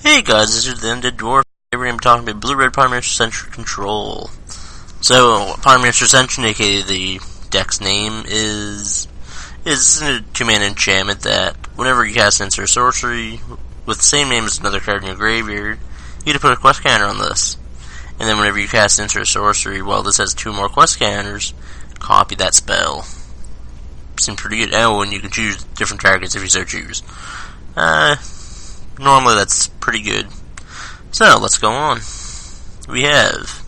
Hey guys, this is the Undead Dwarf. Today we're going to be talking about Blue-Red Pyromancer Ascension Control. So, Pyromancer Ascension, aka the deck's name, is a 2-mana enchantment that whenever you cast insert sorcery with the same name as another card in your graveyard, you get to put a quest counter on this. And then whenever you cast insert sorcery, well, this has 2 more quest counters, copy that spell. Seems pretty good. Oh, and you can choose different targets if you so choose. Normally that's pretty good. So, let's go on. We have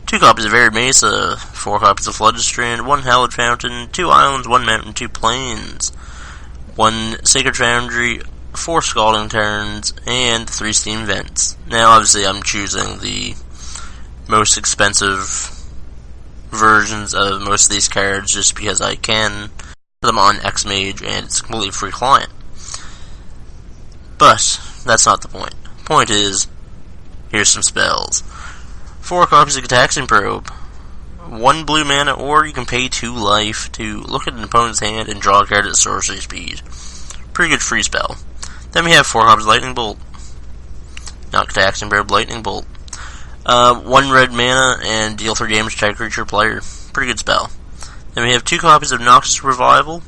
2 copies of Arid Mesa, 4 copies of Flooded Strand, 1 Hallowed Fountain, 2 Islands, 1 Mountain, 2 Plains, 1 Sacred Foundry, 4 Scalding Turns, and 3 Steam Vents. Now, obviously, I'm choosing the most expensive versions of most of these cards just because I can put them on X-Mage and it's a completely free client. But that's not the point. The point is, here's some spells. 4 copies of Gataxian Probe, 1 blue mana, or you can pay 2 life to look at an opponent's hand and draw a card at sorcery speed. Pretty good free spell. Then we have 4 copies of Lightning Bolt. Not Gataxian Probe, Lightning Bolt. 1 red mana and deal 3 damage to target creature player. Pretty good spell. Then we have 2 copies of Noxus Revival.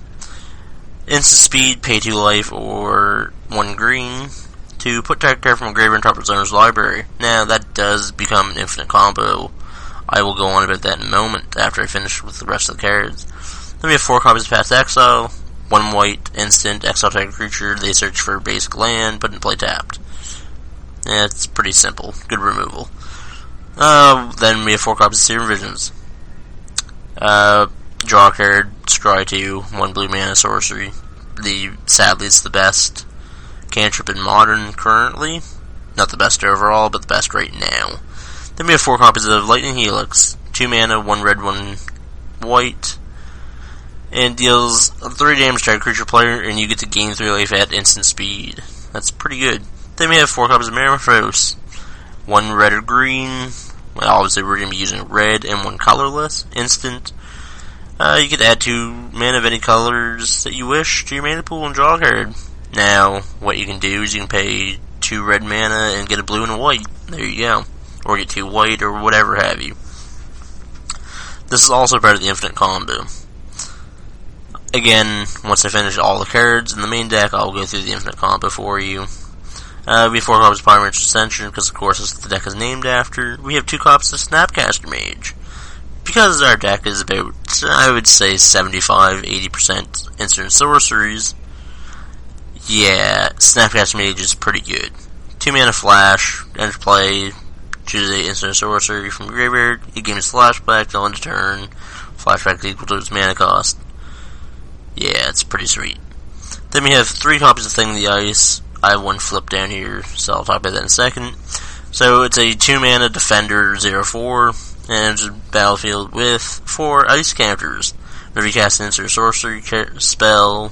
Instant speed, pay 2 life, or 1 green to put target card from a graveyard on top of its owner's library. Now, that does become an infinite combo. I will go on about that in a moment after I finish with the rest of the cards. Then we have 4 copies of Past Exile, 1 white, instant, exile target creature, they search for basic land, put in play tapped. Yeah, it's pretty simple. Good removal. Then we have 4 copies of Serum Visions. Draw a card, scry 2, 1 blue mana sorcery. Sadly, it's the best cantrip in Modern currently. Not the best overall, but the best right now. Then we have 4 copies of Lightning Helix. 2 mana, 1 red, 1 white. And deals 3 damage to a creature player, and you get to gain 3 life at instant speed. That's pretty good. Then we have 4 copies of Metamorphose. 1 red or green. Well, obviously we're going to be using red and 1 colorless. Instant. You can add 2 mana of any colors that you wish to your mana pool and draw a card. Now, what you can do is you can pay 2 red mana and get a blue and a white. There you go. Or get 2 white or whatever have you. This is also part of the infinite combo. Again, once I finish all the cards in the main deck, I'll go through the infinite combo for you. We have 4 copies of Pyromancer Ascension, because of course that's what the deck is named after. We have 2 copies of Snapcaster Mage. Because our deck is about, I would say, 75-80% instant sorceries, yeah, Snapcaster Mage is pretty good. 2 mana flash, enter play, choose a instant sorcery from your graveyard, you gain its flashback till end of turn, flashback is equal to its mana cost. Yeah, it's pretty sweet. Then we have 3 copies of Thing in the Ice. I have 1 flip down here, so I'll talk about that in a second. So it's a 2 mana Defender 0/4. And it's a battlefield with 4 ice counters. Whenever you cast an insert sorcery spell,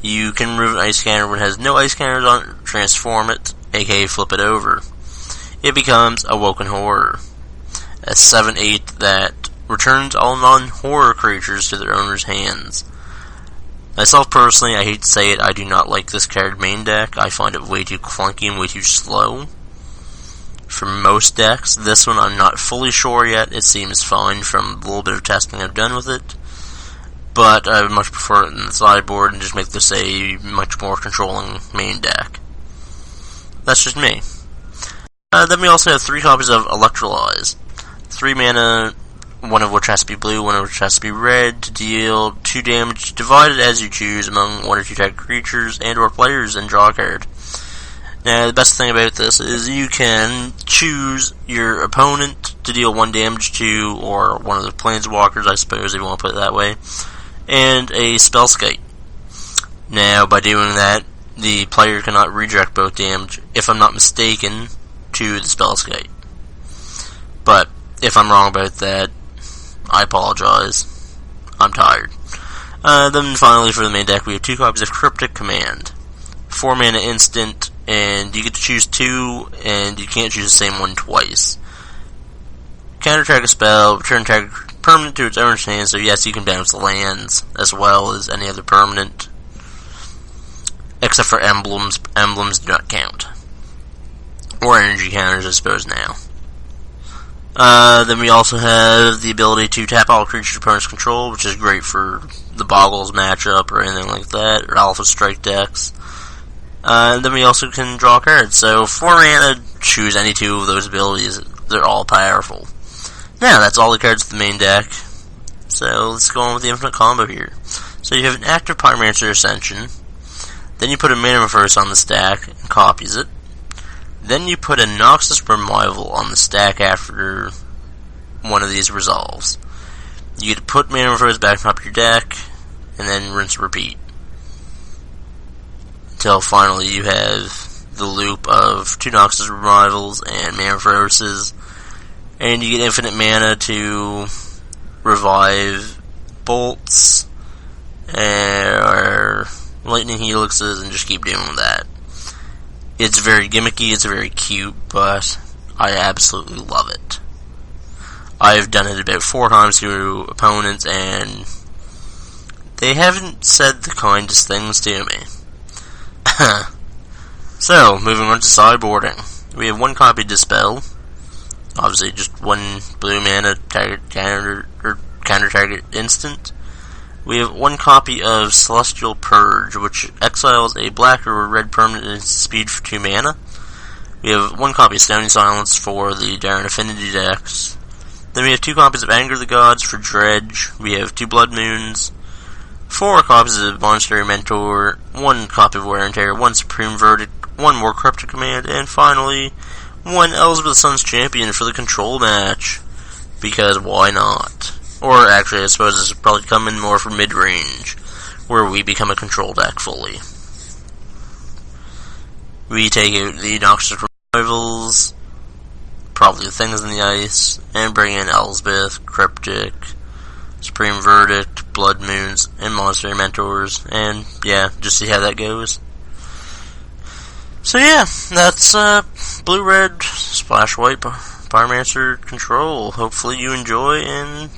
you can remove an ice counter when it has no ice counters on it, transform it, aka flip it over. It becomes Awoken Horror, a 7/8 that returns all non-horror creatures to their owner's hands. Myself personally, I hate to say it, I do not like this card main deck. I find it way too clunky and way too slow. For most decks, this one I'm not fully sure yet. It seems fine from the little bit of testing I've done with it. But I would much prefer it in the sideboard and just make this a much more controlling main deck. That's just me. Then we also have 3 copies of Electrolyze. 3 mana, 1 of which has to be blue, 1 of which has to be red, to deal 2 damage divided as you choose among 1 or 2 target creatures and or players and draw a card. Now, the best thing about this is you can choose your opponent to deal 1 damage to, or one of the planeswalkers, I suppose, if you want to put it that way, and a Spellskite. Now, by doing that, the player cannot redirect both damage, if I'm not mistaken, to the Spellskite. But, if I'm wrong about that, I apologize. I'm tired. Then finally, for the main deck, we have 2 copies of Cryptic Command. 4 mana instant, and you get to choose 2, and you can't choose the same one twice. Counter target spell, return target permanent to its owner's hand, so yes, you can bounce the lands, as well as any other permanent. Except for emblems. Emblems do not count. or energy counters, I suppose, now. Then we also have the ability to tap all creatures opponents control, which is great for the Boggles matchup or anything like that, or Alpha Strike decks. And then we also can draw cards. So 4 mana, choose any 2 of those abilities. They're all powerful. Now, that's all the cards of the main deck. So let's go on with the infinite combo here. So you have an active Pyromancer Ascension. Then you put a Metamorphosis on the stack and copies it. Then you put a Noxus Revival on the stack after one of these resolves. You get to put Metamorphosis back on top of your deck, and then rinse and repeat. Until finally you have the loop of 2 Noxus Revivals and Metamorphoses, and you get infinite mana to revive bolts, or lightning helixes, and just keep doing that. It's very gimmicky, it's very cute, but I absolutely love it. I've done it about 4 times to opponents, and they haven't said the kindest things to me. So, moving on to sideboarding. We have 1 copy Dispel. Obviously, just 1 blue mana counter target instant. We have 1 copy of Celestial Purge, which exiles a black or red permanent in speed for 2 mana. We have 1 copy of Stony Silence for the Darren Affinity decks. Then we have 2 copies of Anger of the Gods for Dredge. We have 2 Blood Moons, 4 copies of Monastery Mentor, 1 copy of Wear and Tear, 1 Supreme Verdict, 1 more Cryptic Command, and finally, 1 Elizabeth Sun's Champion for the control match. Because why not? Or actually, I suppose this would probably come in more for mid-range, where we become a control deck fully. We take out the Noxus Revivals, probably the Things in the Ice, and bring in Elsbeth, Cryptic, Supreme Verdict, Blood Moons, and Monastery Mentors, and yeah, just see how that goes. So yeah, that's Blue-Red, Splash White, Pyromancer Control. Hopefully you enjoy, and